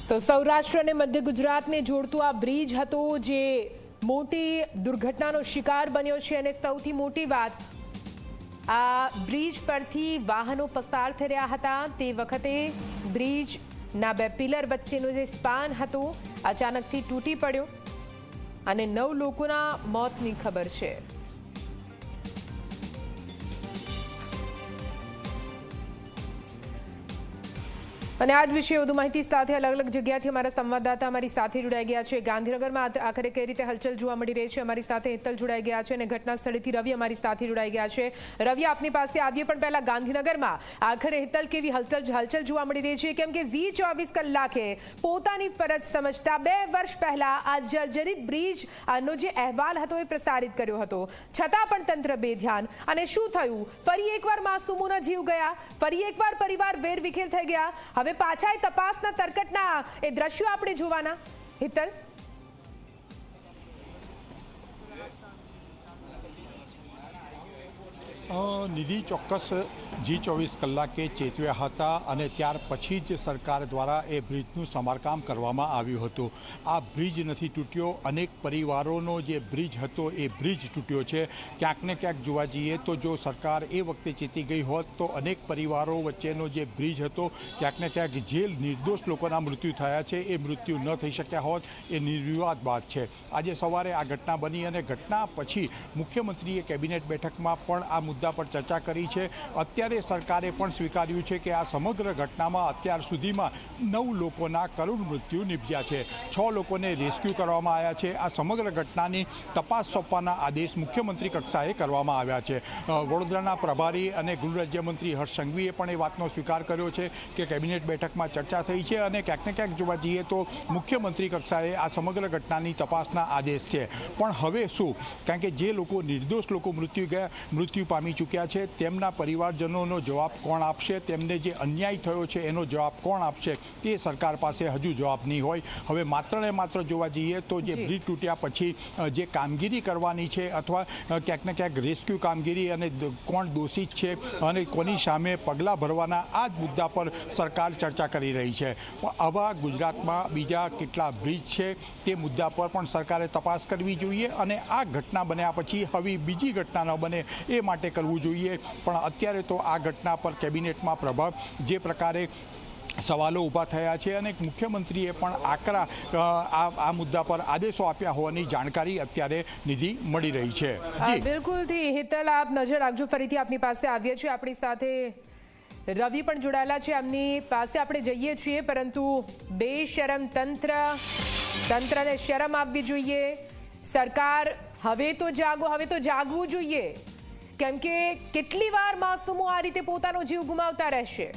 તો સૌરાષ્ટ્ર અને મધ્ય ગુજરાતને જોડતું આ બ્રિજ હતો જે મોટી દુર્ઘટનાનો શિકાર બન્યો છે અને સૌથી મોટી વાત આ બ્રિજ પરથી વાહનો પસાર થઈ રહ્યા હતા તે વખતે બ્રિજના બે પિલર વચ્ચેનો જે સ્પાન હતો અચાનકથી તૂટી પડ્યો અને 9 લોકોના મોતની ખબર છે। અને આજ વિશે વધુ માહિતી સાથે અલગ અલગ જગ્યાથી અમારા સંવાદદાતા અમારી સાથે જોડાઈ ગયા છે। ગાંધીનગરમાં આખરે કઈ રીતે હલચલ જોવા મળી રહી છે અમારી સાથે હેતલ જોડાઈ ગયા છે અને ઘટના સ્થળેથી રવિ અમારી સાથે જોડાઈ ગયા છે। રવિ, આપની પાસે આવીએ પણ પહેલા ગાંધીનગરમાં આખરે હેતલ કેવી હલચલ જોવા મળી રહી છે, કેમ કે ઝી 24 કલાકે પોતાની ફરજ સમજતા 2 વર્ષ પહેલા આ જર્જરિત બ્રિજનો જે અહેવાલ હતો એ પ્રસારિત કર્યો હતો, છતાં પણ તંત્ર બેધ્યાન। અને શું થયું? ફરી એકવાર માસૂમોના જીવ ગયા, ફરી એકવાર પરિવાર વેરવિખેર થઈ ગયા। હવે પાછા એ તપાસના તરકટના એ દ્રશ્યો આપણે જોવાના। હેતલ, નિધિ, ચોક્કસ જી 24 કલાકે ચેતવ્યા હતા અને ત્યાર પછી જ સરકાર દ્વારા એ બ્રિજનું સમારકામ કરવામાં આવ્યું હતું। આ બ્રિજ નથી તૂટ્યો, અનેક પરિવારોનો જે બ્રિજ હતો એ બ્રિજ તૂટ્યો છે। ક્યાંક ને ક્યાંક જોવા જઈએ તો જો સરકાર એ વખતે ચેતી ગઈ હોત તો અનેક પરિવારો વચ્ચેનો જે બ્રિજ હતો ક્યાંક ને ક્યાંક જે નિર્દોષ લોકોના મૃત્યુ થયા છે એ મૃત્યુ ન થઈ શક્યા હોત, એ નિર્વિવાદ વાત છે। આજે સવારે આ ઘટના બની અને ઘટના પછી મુખ્યમંત્રીએ કેબિનેટ બેઠકમાં પણ આ મુદ્દા પર ચર્ચા કરી છે। અત્યારે સરકારે પણ સ્વીકાર્યું છે કે આ સમગ્ર ઘટનામાં અત્યાર સુધીમાં 9 લોકોના કરુણ મૃત્યુ નિપજ્યા છે, 6 લોકોને રેસ્ક્યુ કરવામાં આવ્યા છે। આ સમગ્ર ઘટનાની તપાસ સોંપવાના આદેશ મુખ્યમંત્રી કક્ષાએ કરવામાં આવ્યા છે। વડોદરાના પ્રભારી અને ગૃહ રાજ્યમંત્રી હર્ષ સંઘવીએ પણ એ વાતનો સ્વીકાર કર્યો છે કે કેબિનેટ બેઠકમાં ચર્ચા થઈ છે અને ક્યાંક ને ક્યાંક જોવા જઈએ તો મુખ્યમંત્રી કક્ષાએ આ સમગ્ર ઘટનાની તપાસના આદેશ છે। પણ હવે શું? કારણ કે જે લોકો નિર્દોષ લોકો મૃત્યુ પામી ચૂક્યા છે તેમના પરિવારજનોનો જવાબ કોણ આપશે? તેમને જે અન્યાય થયો છે એનો જવાબ કોણ આપશે? તે સરકાર પાસે હજુ જવાબ નહીં હોય। હવે માત્ર ને માત્ર જોવા જઈએ તો જે બ્રિજ તૂટ્યા પછી જે કામગીરી કરવાની છે અથવા ક્યાંક ને ક્યાંક રેસ્ક્યુ કામગીરી અને કોણ દોષિત છે અને કોની સામે પગલાં ભરવાના આ જ મુદ્દા પર સરકાર ચર્ચા કરી રહી છે। આવા ગુજરાતમાં બીજા કેટલા બ્રિજ છે તે મુદ્દા પર પણ સરકારે તપાસ કરવી જોઈએ અને આ ઘટના બન્યા પછી હવે બીજી ઘટના ન બને એ માટે કરવું જોઈએ। પણ અત્યારે તો આ ઘટના પર કેબિનેટમાં પ્રભાવ જે પ્રકારે સવાલો ઊભા થયા છે અને મુખ્યમંત્રીએ પણ આકરા આ મુદ્દા પર આદેશો આપ્યા હોવાની જાણકારી અત્યારે નિધિ મળી રહી છે। બિલકુલથી હેતલ, આપ નજર રાખજો, ફરીથી આપની પાસે આવીએ છીએ। આપણી સાથે રવિ પણ જોડાયેલા છે, એમની પાસે આપણે જઈએ છીએ, પરંતુ બેશરમ તંત્રને શરમ આપવી જોઈએ। સરકાર હવે તો જાગો, હવે તો જાગવું જોઈએ, કેમ કે કેટલી વાર માસૂમો આ રીતે પોતાનો જીવ ગુમાવતા રહેશે।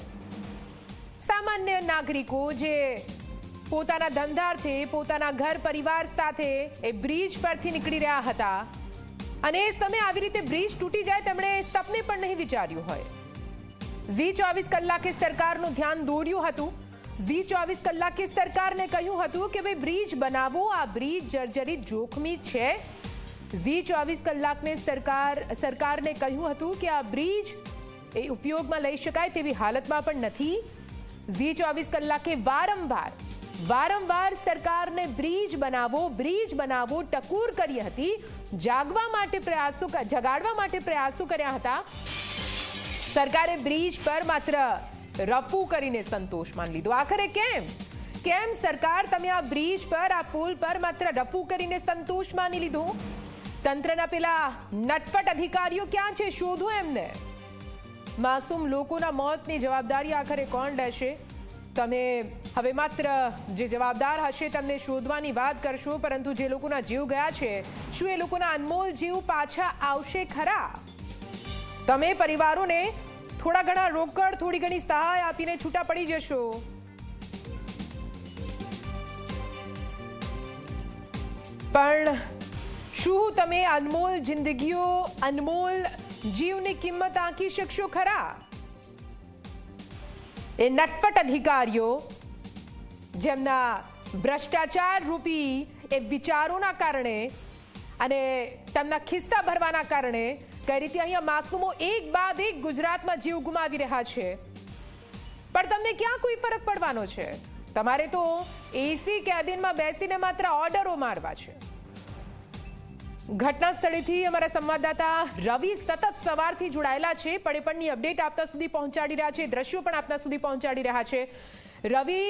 સામાન્ય નાગરિકો જે પોતાના ધંધાર્થે પોતાના ઘર પરિવાર સાથે એ બ્રિજ પરથી નીકળી રહ્યા હતા અને એ સમયે આવી રીતે બ્રિજ તૂટી જાય તેમણે સપને પણ નહીં વિચાર્યું હોય। ઝી 24 કલાકે સરકારનું ધ્યાન દોર્યું હતું। ઝી 24 કલાકે સરકારને કહ્યું હતું કે ભાઈ બ્રિજ બનાવો, આ બ્રિજ જર્જરિત જોખમી છે। ઝી 24 કલાકને સરકારને કહ્યું હતું કે આ બ્રિજ એ ઉપયોગમાં લઈ શકાય તેવી હાલતમાં પણ નથી। ઝી 24 કલાકે વારંવાર સરકારને બ્રિજ બનાવો ટકોર કરી હતી, જગાડવા માટે પ્રયાસો કર્યા હતા। સરકારે બ્રિજ પર માત્ર રફુ કરીને સંતોષ માની લીધો। આખરે કેમ સરકાર તમે આ બ્રિજ પર, આ પુલ પર માત્ર રફુ કરીને સંતોષ માની લીધો? તંત્રના પેલા નટફટ અધિકારીઓ ક્યાં છે? શોધો એમને। માસૂમ લોકોના મોતની જવાબદારી આખરે કોણ લેશે? તમે હવે માત્ર જે જવાબદાર હશે તેમને શોધવાની વાત કરશો, પરંતુ જે લોકોના જીવ ગયા છે, શું એ લોકોના અનમોલ જીવ પાછા આવશે ખરા? તમે પરિવારોને થોડા ઘણા રોકડ, થોડી ઘણી સહાય આપીને છૂટા પડી જશો, પણ શું તમે અનમોલ જિંદગીઓ, અનમોલ જીવની કિંમત આંકી શકશો ખરા? એ નટફટ અધિકારીઓ જેમના ભ્રષ્ટાચાર રૂપી એ વિચારોના કારણે અને તેમના ખિસ્સા ભરવાના કારણે કઈ રીતે અહીંયા માસૂમો એક બાદ એક ગુજરાતમાં જીવ ગુમાવી રહ્યા છે, પણ તમને ક્યાં કોઈ ફરક પડવાનો છે? તમારે તો એસી કેબિનમાં બેસીને માત્ર ઓર્ડરો મારવા છે. ઘટના સ્થળેથી અમારા સંવાદદાતા રવિ સતત સવારથી જોડાયેલા છે, પળેપળની અપડેટ આપના સુધી પહોંચાડી રહ્યા છે, દ્રશ્યો પણ આપના સુધી પહોંચાડી રહ્યા છે. રવિ,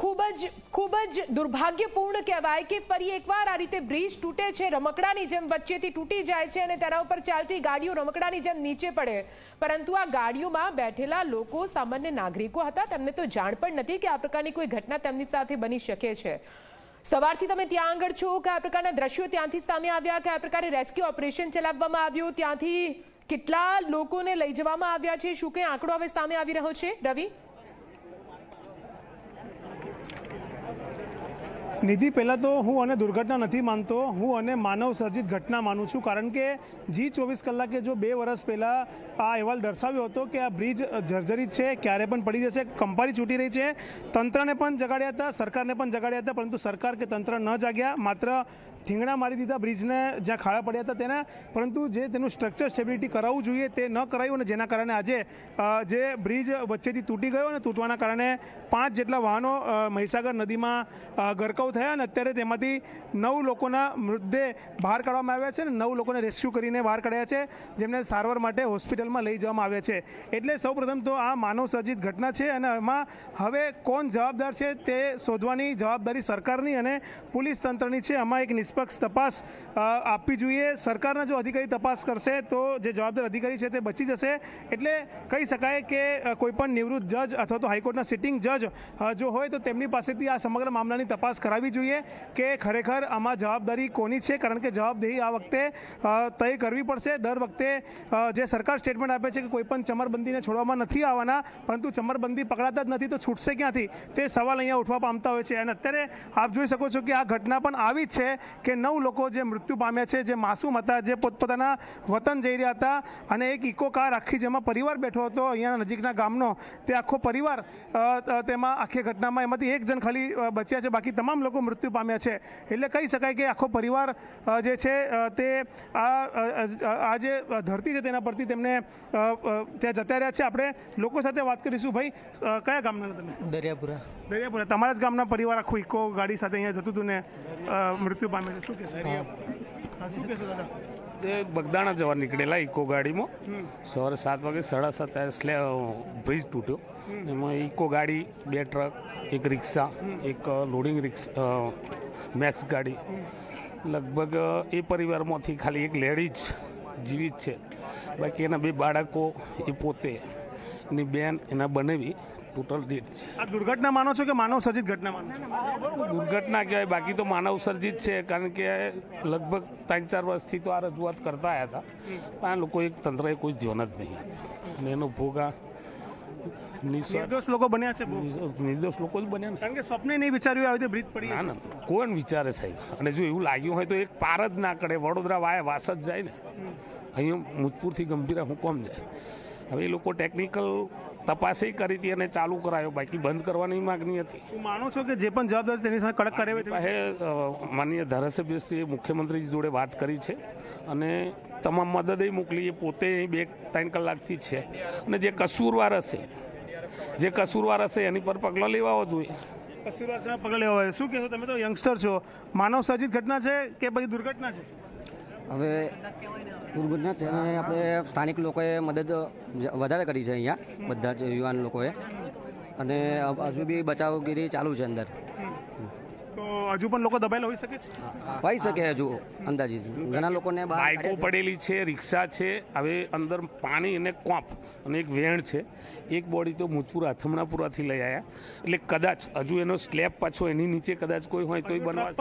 ખૂબ જ દુર્ભાગ્યપૂર્ણ કહેવાય કે ફરી એકવાર આ રીતે બ્રિજ તૂટે છે, રમકડાની જેમ વચ્ચેથી તૂટી જાય છે અને તેના ઉપર ચાલતી ગાડીઓ રમકડાની જેમ નીચે પડે. પરંતુ આ ગાડીઓમાં બેઠેલા લોકો સામાન્ય નાગરિકો હતા, તેમને તો જાણ પણ નથી કે આ પ્રકારની કોઈ ઘટના તેમની સાથે બની શકે છે. સવારથી તમે ત્યાં આગળ છો, કયા પ્રકારના દ્રશ્યો ત્યાંથી સામે આવ્યા, કયા પ્રકારે રેસ્ક્યુ ઓપરેશન ચલાવવામાં આવ્યું, ત્યાંથી કેટલા લોકોને લઈ જવામાં આવ્યા છે, શું કંઈ આંકડો હવે સામે આવી રહ્યો છે? રવિ. નિધિ, પહેલાં તો હું અને દુર્ઘટના નથી માનતો, હું અને માનવ સર્જિત ઘટના માનું છું. કારણ કે જી24 કલાકે જો 2 વર્ષ પહેલાં આ અહેવાલ દર્શાવ્યો હતો કે આ બ્રિજ જર્જરિત છે, ક્યારે પણ પડી જશે, કંપારી છૂટી રહી છે, તંત્રને પણ જગાડ્યા હતા, સરકારને પણ જગાડ્યા હતા, પરંતુ સરકાર કે તંત્ર ન જાગ્યા, માત્ર ઠીંગણા મારી દીધા બ્રિજને જ્યાં ખાડા પડ્યા હતા તેને. પરંતુ જે તેનું સ્ટ્રક્ચર સ્ટેબિલિટી કરાવવું જોઈએ તે ન કરાયું અને જેના કારણે આજે જે બ્રિજ વચ્ચેથી તૂટી ગયો અને તૂટવાના કારણે 5 જેટલા વાહનો મહીસાગર નદીમાં ગરકાવ થયા અને અત્યારે તેમાંથી 9 લોકોના મૃતદેહ બહાર કાઢવામાં આવ્યા છે અને 9 લોકોને રેસ્ક્યુ કરીને બહાર કાઢ્યા છે, જેમને સારવાર માટે હોસ્પિટલમાં લઈ જવામાં આવ્યા છે. એટલે સૌપ્રથમ તો આ માનવ સર્જિત ઘટના છે અને એમાં હવે કોણ જવાબદાર છે તે શોધવાની જવાબદારી સરકારની અને પોલીસ તંત્રની છે. આમાં એક નિષ્પક્ષ તપાસ આપવી જોઈએ. સરકારના જો અધિકારી તપાસ કરશે તો જે જવાબદાર અધિકારી છે તે બચી જશે. એટલે કહી શકાય કે કોઈપણ નિવૃત્ત જજ અથવા તો હાઈકોર્ટના સિટિંગ જજ જો હોય તો તેમની પાસેથી આ સમગ્ર મામલાની તપાસ કરાવવી જોઈએ કે ખરેખર આમાં જવાબદારી કોની છે. કારણ કે જવાબદેહી આ વખતે તય કરવી પડશે. દર વખતે જે સરકાર સ્ટેટમેન્ટ આપે છે કે કોઈપણ ચમરબંધીને છોડવામાં નથી આવવાના, પરંતુ ચમરબંધી પકડાતા જ નથી તો છૂટશે ક્યાંથી, તે સવાલ અહીંયા ઉઠવા પામતા હોય છે. અને અત્યારે આપ જોઈ શકો છો કે આ ઘટના પણ આવી જ છે કે 9 લોકો જે મૃત્યુ પામ્યા છે, જે માસૂમ હતા, જે પોતપોતાના વતન જઈ રહ્યા હતા અને એક ઇકો કાર આખી જેમાં પરિવાર બેઠો હતો અહીંયા નજીકના ગામનો, તે આખો પરિવાર તેમાં આખી ઘટનામાં એમાંથી 1 જણ ખાલી બચ્યા છે, બાકી તમામ લોકો મૃત્યુ પામ્યા છે. એટલે કહી શકાય કે આખો પરિવાર જે છે તે આ જે ધરતી છે તેના પરથી તેમને ત્યાં જતા રહ્યા છે. આપણે લોકો સાથે વાત કરીશું. ભાઈ, કયા ગામના હતા તમે? દરિયાપુરા. તમારા જ ગામના પરિવાર આખું ઇકો ગાડી સાથે અહીંયા જતું હતું ને મૃત્યુ પામે છે, શું કહેશો દાદા? એ બગદાણા જવા નીકળેલા ઇકો ગાડીમાં સવારે 7 વાગે 7:30 બ્રિજ તૂટ્યો. એમાં ઇકો ગાડી, 2 ટ્રક, 1 રિક્ષા, 1 લોડિંગ મેક્સ ગાડી, લગભગ એ પરિવારમાંથી ખાલી 1 લેડીઝ જીવિત છે. બાકી એના 2 બાળકો, એ પોતે, એની બેન, એના બનેવી ટોટલ ડેટ છે. આ દુર્ઘટના માનો છો કે માનવ સર્જિત ઘટના માનો છો? દુર્ઘટના કહેવાય, બાકી તો માનવ સર્જિત છે. કારણ કે લગભગ 3-4 વર્ષથી તો આ રજૂઆત કરતા આવ્યા હતા, પણ આ લોકો એક તંત્રએ કોઈ ધ્યાન જ નહીં અને એનો ભોગ આ નિર્દોષ લોકો બન્યા છે. નિર્દોષ લોકો જ બન્યા ને. કારણ કે સ્વપ્ને નહીં વિચાર્યું આવી બ્રિજ પડી. ના ના, કોણ વિચારે સાહેબ? અને જો એવું લાગ્યું હોય તો એક પાર જ ના કરે, વડોદરા વાસ જ જાય ને. અહીંયા મુજપુરથી ગંભીરા હું કોમ જાય? હવે એ લોકો ટેકનિકલ તપાસે કરી હતી અને ચાલુ કરાયો, બાકી બંધ કરવાની માગણી હતી. હું માનું છું કે જે પણ જવાબદાર તેની સાથે કડક કાર્યવાહી. માનનીય ધારાસભ્યશ્રીએ મુખ્યમંત્રી જોડે વાત કરી છે અને તમામ મદદ મોકલી. એ પોતે 2-3 કલાકથી છે અને જે કસૂરવાર હશે એની પર પગલાં લેવા જોઈએ. કસૂરવાર પગલાં લેવા હોય. શું કહેશો? તમે તો યંગસ્ટર છો. માનવ સર્જિત ઘટના છે કે પછી દુર્ઘટના છે? હવે દુર્ઘટના છે અને આપણે સ્થાનિક લોકોએ મદદ વધારે કરી છે અહીંયા, બધા જ યુવાન લોકોએ, અને હજુ બી બચાવગીરી ચાલુ છે અંદર. તો હજુ પણ લોકો દબાયેલા હોઈ શકે છે? હોઈ શકે હજુ અંદાજિત. ઘણા લોકોને બાઇકો પડેલી છે, રિક્ષા છે. હવે અંદર પાણી અને કોપ અને એક વેણ છે. એક બોડી તો મુજપુરા અથમણાપુરાથી લઈ આવ્યા. એટલે કદાચ હજુ એનો સ્લેબ પાછો એની નીચે કદાચ કોઈ હોય તો બનવા